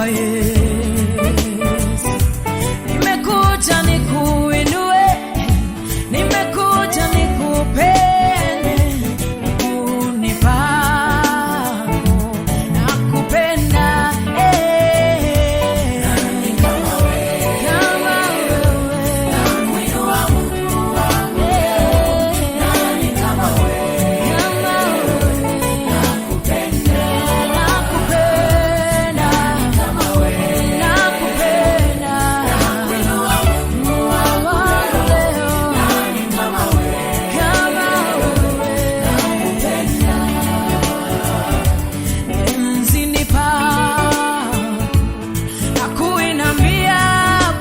kwa Yesu. Nimekuja nikuinue, nimekuja nikupende, unifahamu nakupenda. Nani kama wewe, kama wewe, nakuinua Mungu wangu. Nani kama wewe, kama wewe, nakupenda, nakupenda. Nani kama wewe, nakupenda, nakuinua Mungu wangu leo. Nani kama wewe, kama wewe, nakupenda. Enzini pa nakuinambia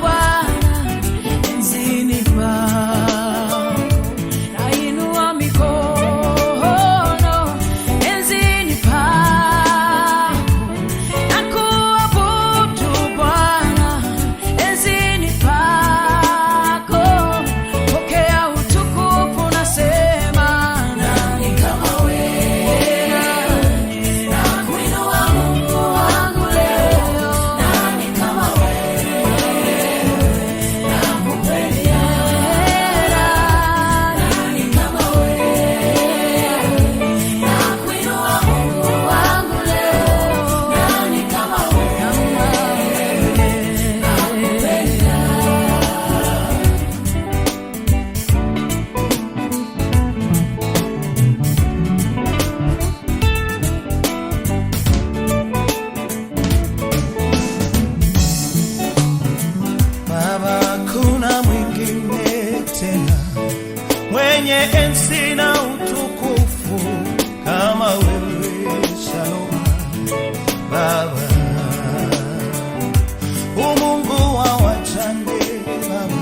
Bwana, enzini pa nainua mikono, enzini pa nakuabudu Bwana, enzini pako pokea utukufu, nasema nani kama wewe, nakuinua Mungu wangu leo. Nani kama wewe, nakupenda. Nani kama wewe, nakuinua Mungu wangu leo. Nani kama wewe, nakupenda. Baba, kuna mwingine tena mwenye enzi na utukufu kama wewe. Shalom Baba, umungu wa wajane Baba,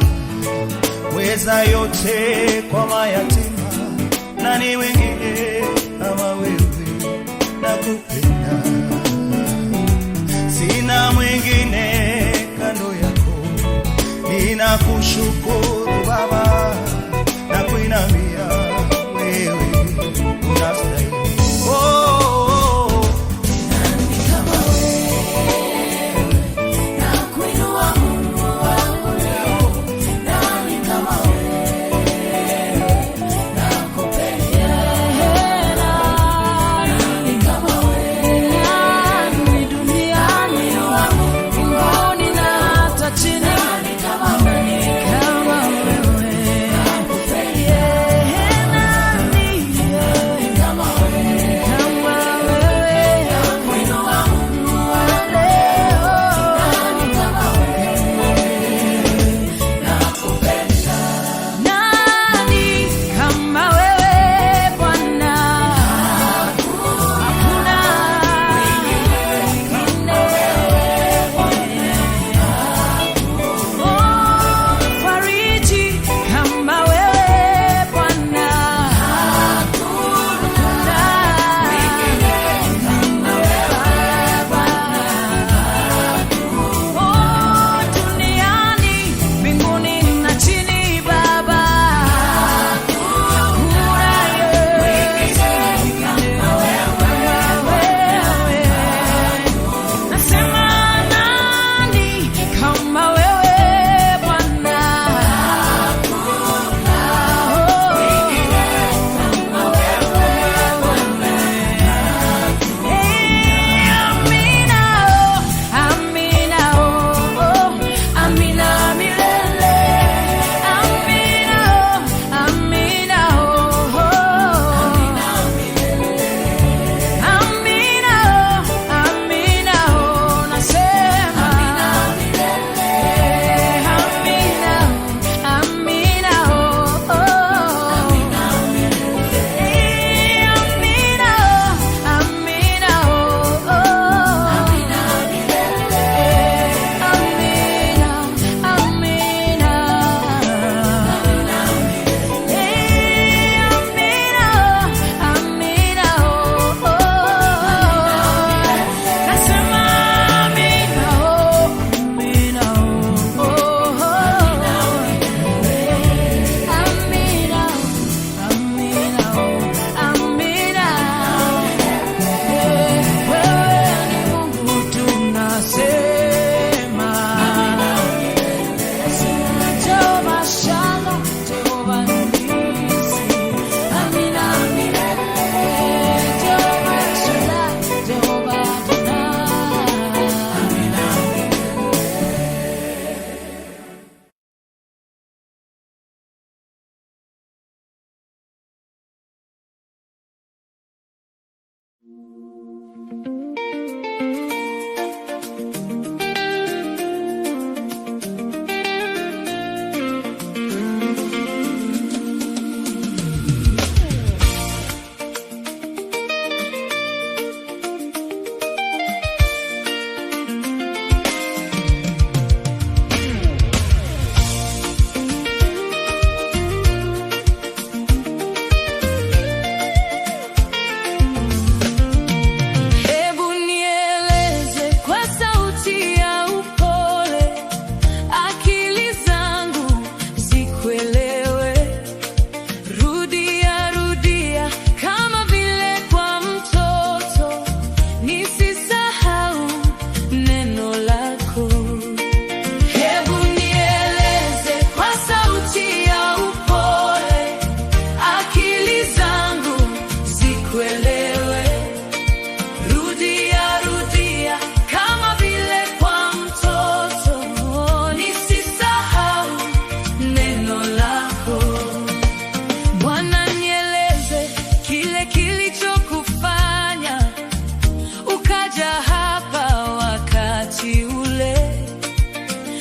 weza yote kwa mayatima, nani wengine kama wewe, nakupenda. Sina mwingine kando yako, ninakushukuru Baba, nakuinamia wewe, unastahili. Nani kama wewe, nakuinua Mungu wangu leo. Nani kama wewe, nakupenda. Nani kama wewe, nani duniani, mbinguni na hata chini. Nani kama wewe,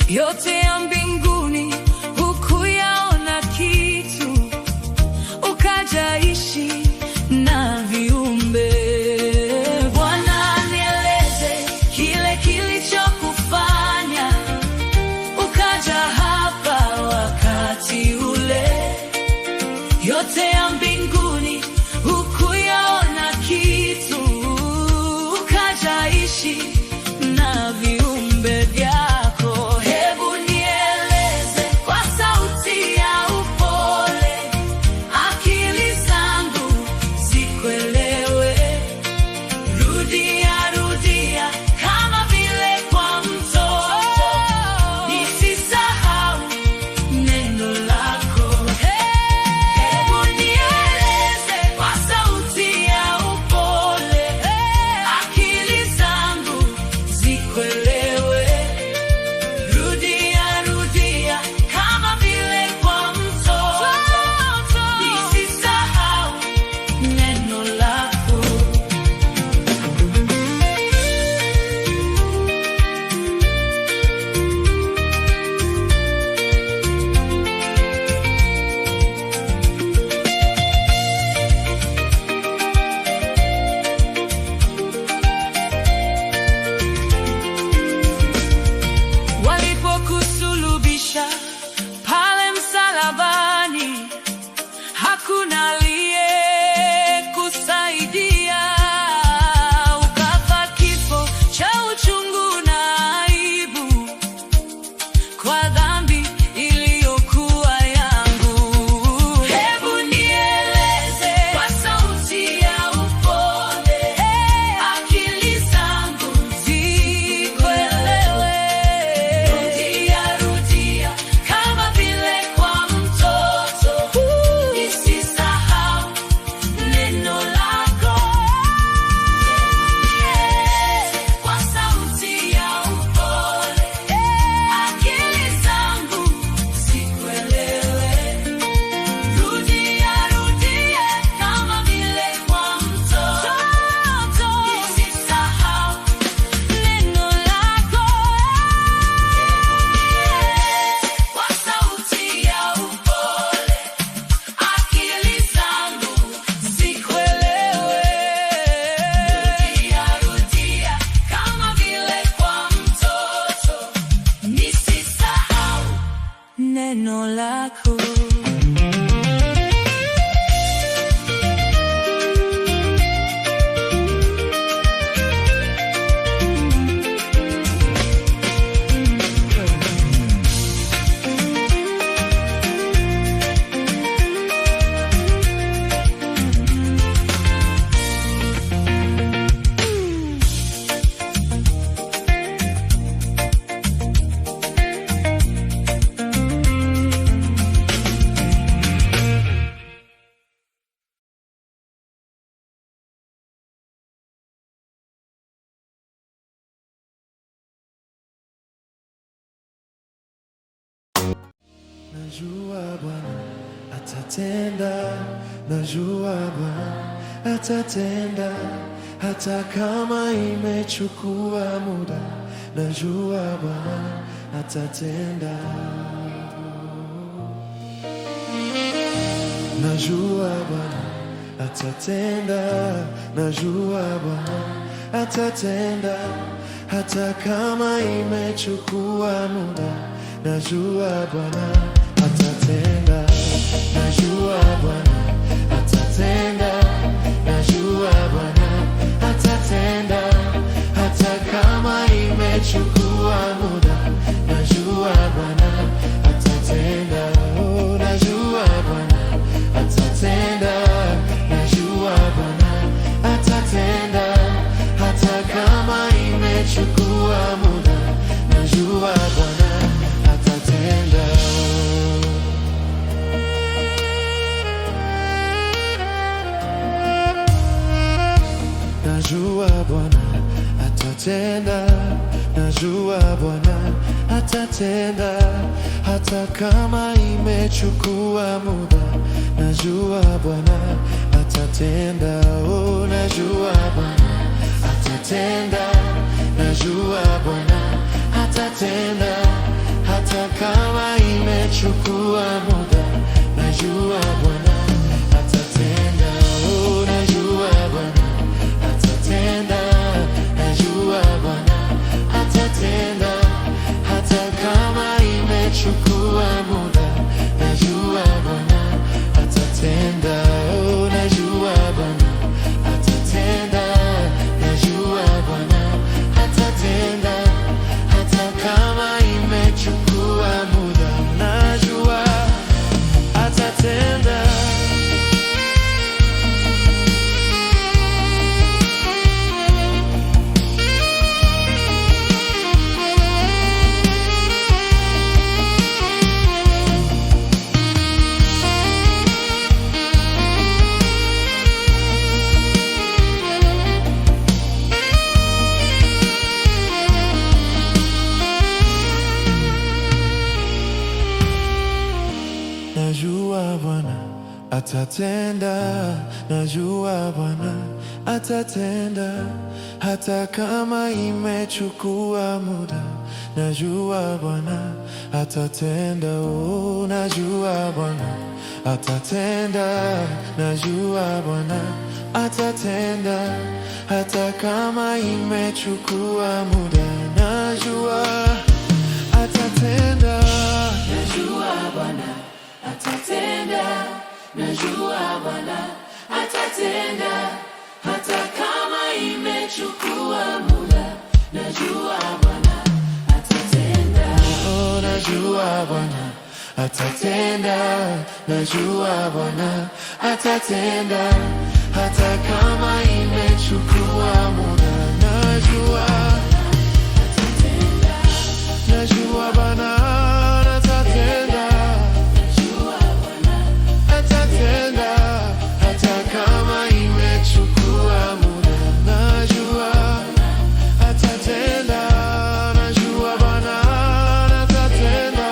yote ya mbinguni hukuyaona kitu, ukajaishi na viumbe. Bwana, nieleze kile kilichokufanya ukaja hapa wakati ule. Yote ya mbinguni hukuyaona kitu, ukajaishi na viumbe vyako. Hebu nieleze kwa sauti ya upole, akili zangu zikuelewe. Rudia rudia kama vile kwa mtoto, nisisahau neno lako. Hebu nieleze kwa sauti ya upole, akili zangu zikuelewe. Rudia rudia kama vile kwa mtoto, nisisahau neno lako. Walipokusulubisha pale msalabani, hakuna aliyekusaidia. Ukafa kifo cha uchungu na aibu kwa dhambi iliyokuwa yangu. Hebu nieleze kwa sauti ya upole, akili zangu zikuelewe. Rudia rudia kama vile kwa mtoto, nisisahau neno lako. Nieleze kwa sauti ya upole, akili zangu zikuelewe. Rudia rudia kama vile kwa mtoto, nisisahau neno lako. Kwa sauti ya upole, akili zangu zikuelewe. Rudia rudia kama vile kwa mtoto, nisisahau neno lako. Najua Bwana atatenda, najua Bwana atatenda, hata kama imechukua muda, najua Bwana atatenda. Najua Bwana atatenda, najua Bwana atatenda, hata kama imechukua muda, najua Bwana atatenda. Najua Bwana atatenda, najua Bwana atatenda, hata kama imechukua muda, najua Bwana atatenda. Oh, najua Bwana atatenda, najua Bwana atatenda, hata kama imechukua muda, najua Bwana atatenda. Najua Bwana atatenda, najua Bwana atatenda, hata kama imechukua muda, najua Bwana atatenda. Oh, najua Bwana atatenda, najua Bwana atatenda, hata kama imechukua muda, najua Bwana atatenda. Oh, najua Bwana atatenda, najua Bwana atatenda, hata kama imechukua muda, najua Bwana atatenda. Oh, najua Bwana atatenda, najua Bwana atatenda, hata kama imechukua muda, najua atatenda. Najua Bwana atatenda, najua Bwana atatenda, hata kama imechukua muda, najua Bwana atatenda. Oh, najua Bwana atatenda, najua Bwana atatenda, hata kama imechukua muda, najua atatenda. Najua Bwana atatenda, najua Bwana atatenda, hata kama imechukua muda, najua Bwana atatenda. Oh, najua Bwana atatenda, najua Bwana atatenda, hata kama imechukua muda, najua atatenda. Najua Bwana atatenda, atatenda, hata kama imechukua muda, najua atatenda. Najua Bwana atatenda,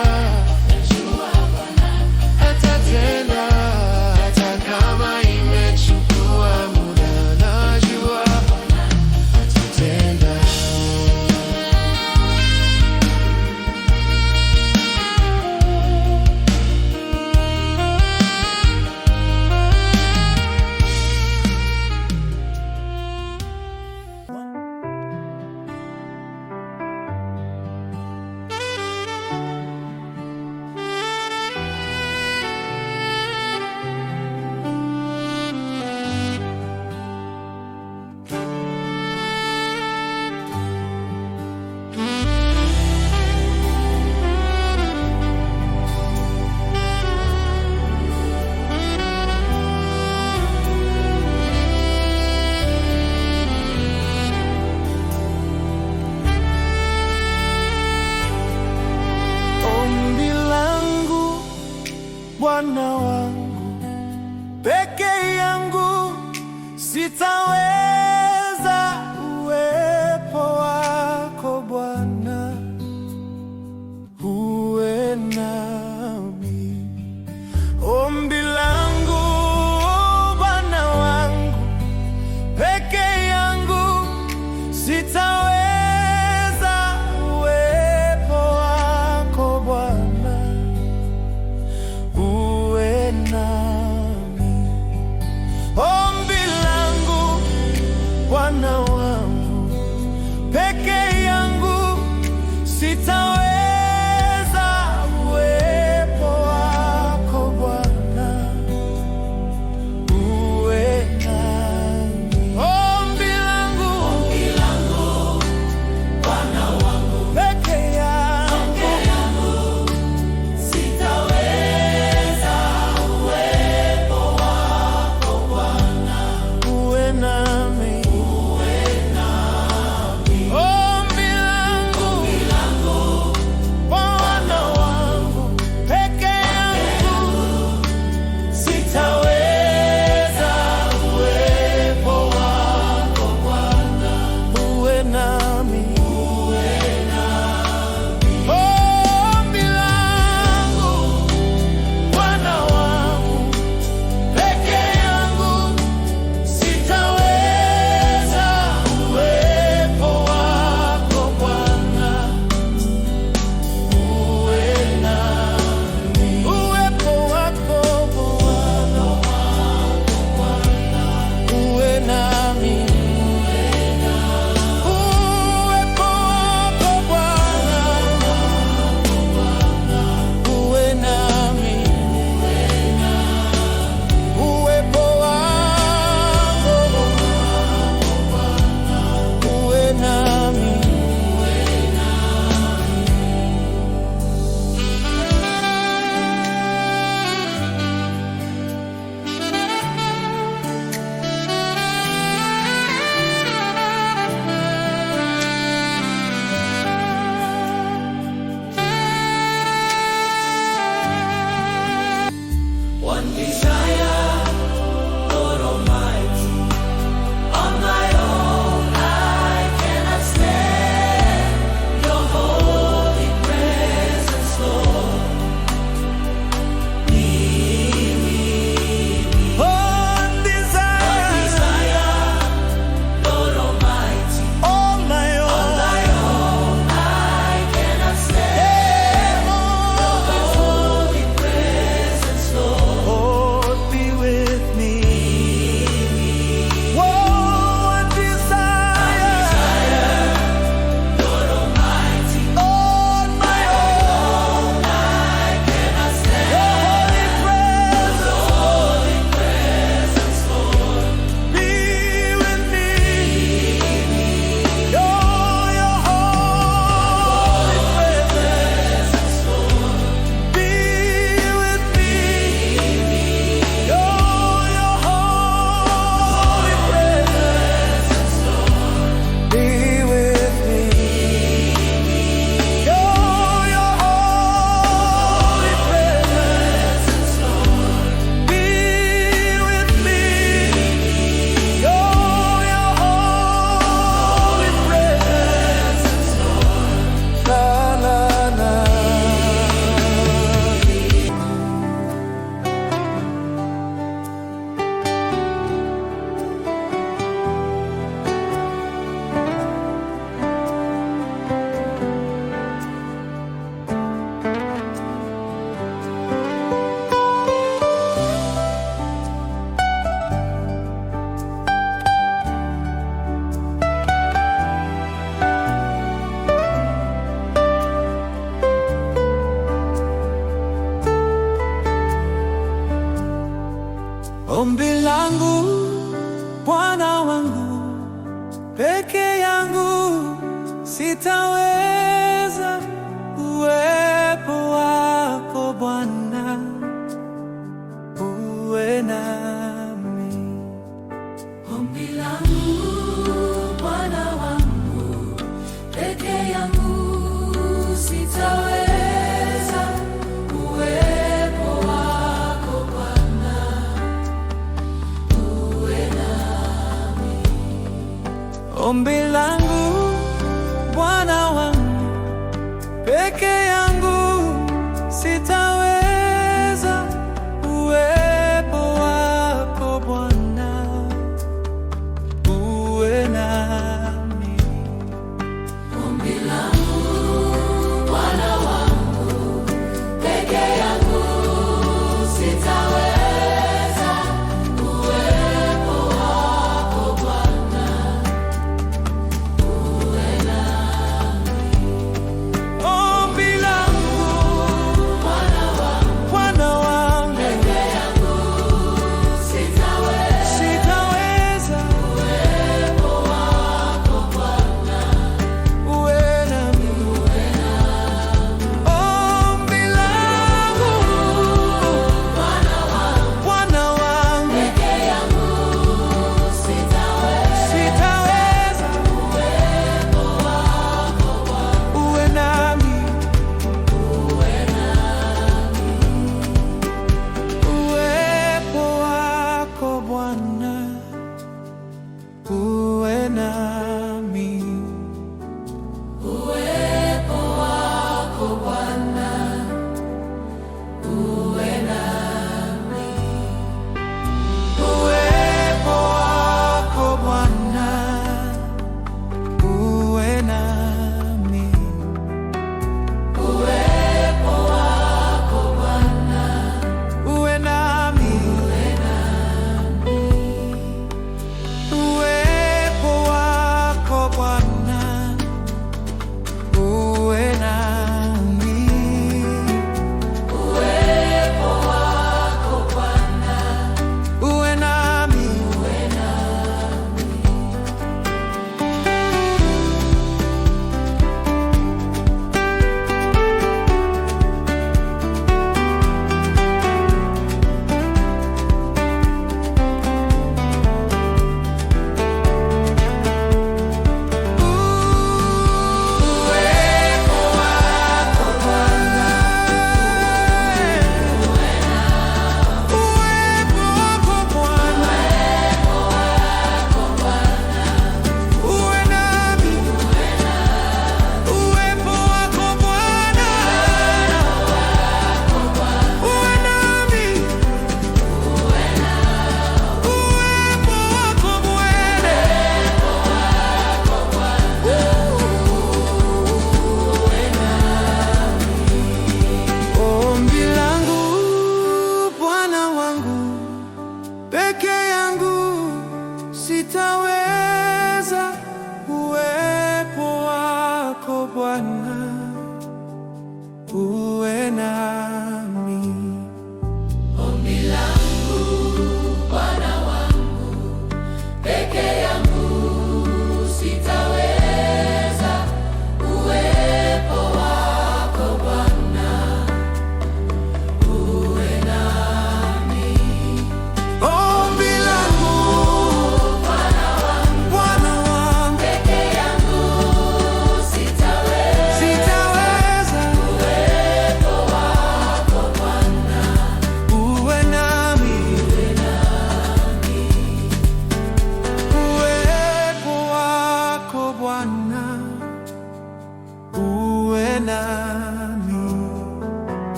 atatenda, hata kama imechukua muda, najua atatenda. Bwana wangu, peke yangu sitaweza, uwepo wako Bwana uwe nami. Ombi langu Bwana wangu, peke yangu Ombi langu Bwana wangu, peke yangu sitaweza. Uwepo wako Bwana uwe nami. Ombi langu Bwana wangu, peke yangu sitaweza. Uwepo wako Bwana uwe nami. Ombi langu Bwana wangu, peke yangu sitaweza. Uwepo wako Bwana uwe nami. Ombi langu Bwana wangu, peke yangu sitaweza. Uwepo wako Bwana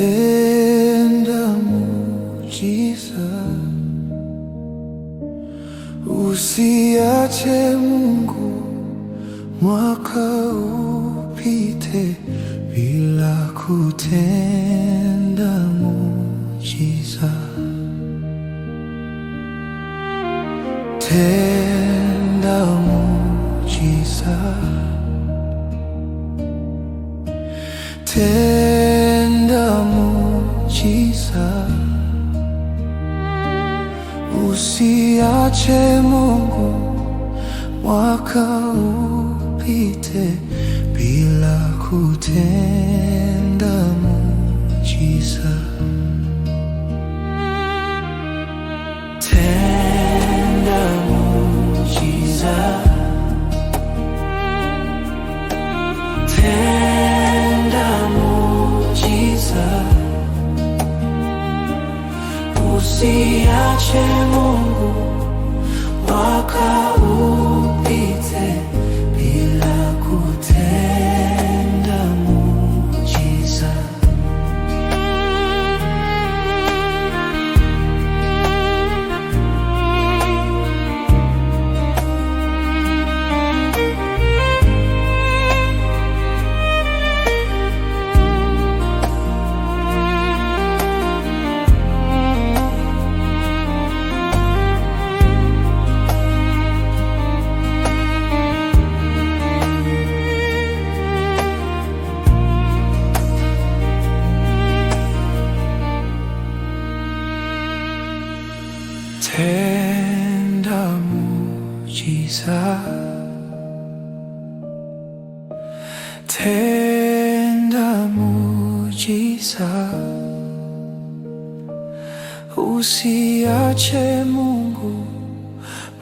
tenda muujiza, usiache Mungu mwaka upite bila kutenda muujiza. Tenda muujiza, tenda muujiza, usiache Mungu mwaka upite bila kutenda muujiza. Tenda muujiza, tenda muujiza, usiache Mungu mwaka upite bila kutenda muujiza. Tenda muujiza, tenda muujiza, usiache Mungu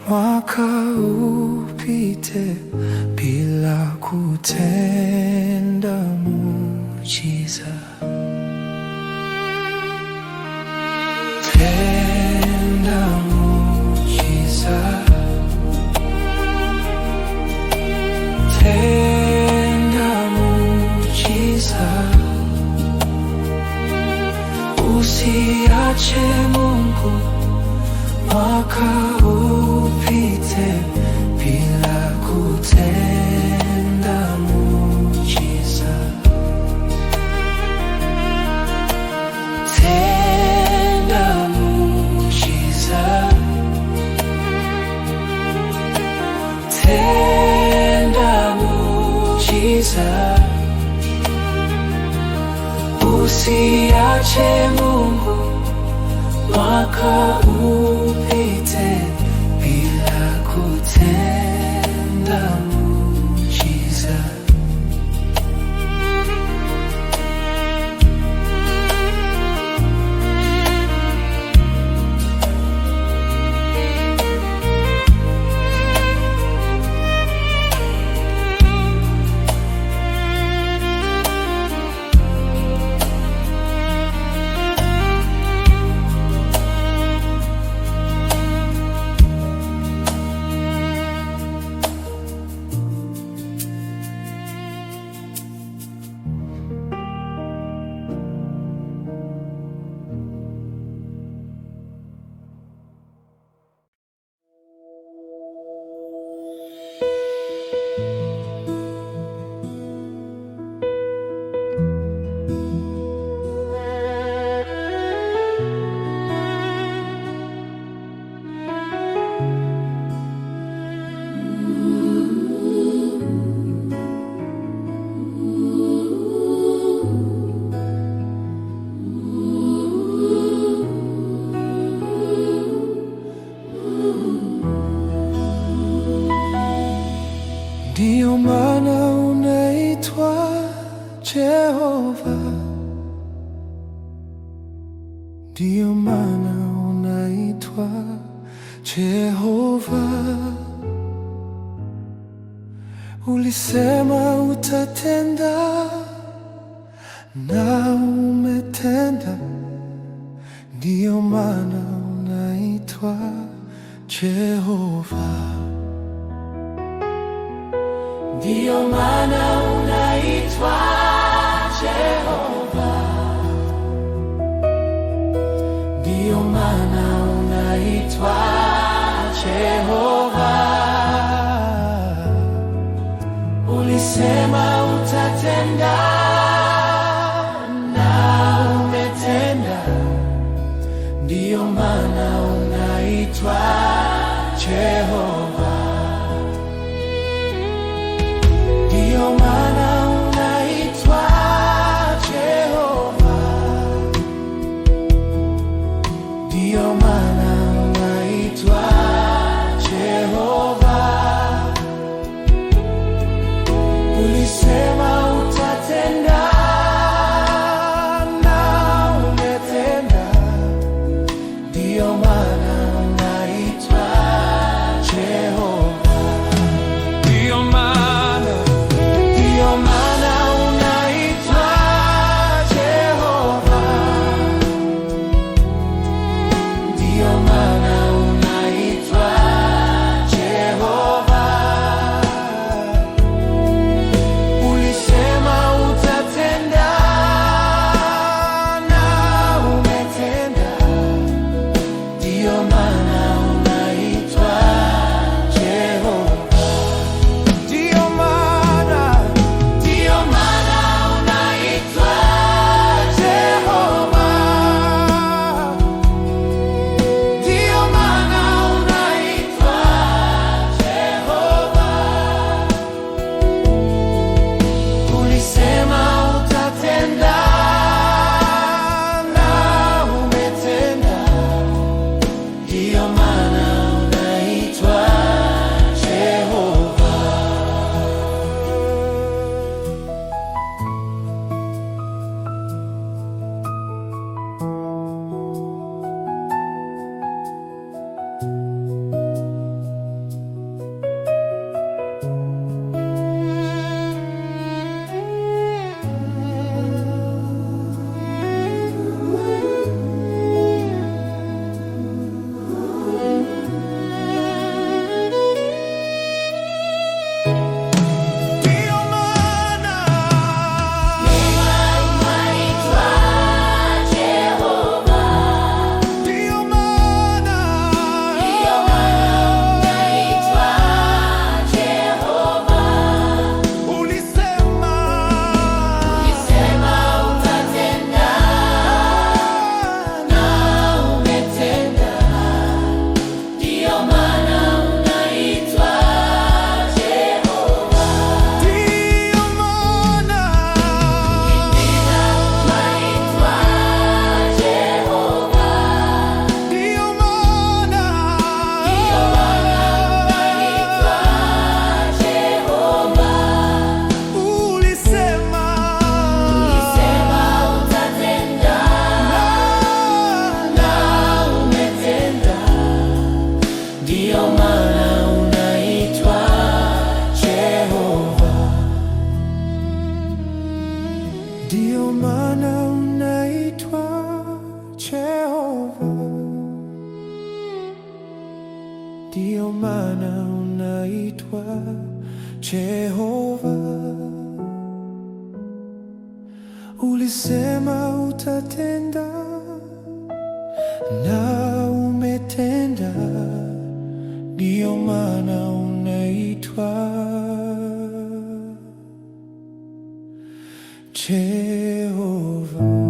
mwaka upite bila kutenda muujiza. Tenda muujiza, tenda muujiza, usiache Mungu mwaka upite bila kutenda muujiza. Tenda muujiza, tenda muujiza, usiache Mungu mwaka upite bila kutenda muujiza. Ndiyo maana unaitwa Jehova, ndiyo maana unaitwa Jehova. Ulisema utatenda na umetenda, ndiyo maana unaitwa Jehova. Ndiyo maana unaitwa Jehova, utatenda, na umetenda, ndiyo maana unaitwa Jehova. Ndiyo maana unaitwa Jehova. Ndiyo maana unaitwa Jehova. Ulisema utatenda, na umetenda, ndiyo maana unaitwa Jehova. Ndiyo maana unaitwa Jehova. Ndiyo maana unaitwa Jehova. Ulisema utatenda, na umetenda, ndiyo maana unaitwa Jehova. Ndiyo maana unaitwa Jehova. Ndiyo maana unaitwa Jehova. Ulisema utatenda, na umetenda, ndiyo maana unaitwa Jehova. Ndiyo maana unaitwa Jehova. Ndiyo maana Unaitwa Jehova. ulisema Utatenda, na umetenda, ndiyo maana unaitwa Jehova. ndiyo maana Unaitwa Jehova. ndiyo maana Unaitwa Jehova. ulisema Utatenda, na umetenda, ndiyo maana unaitwa Jehova. ndiyo maana unaitwa Jehova. Ndiyo maana unaitwa Jehova. Ulisema utatenda, na umetenda, ndiyo maana unaitwa Jehova.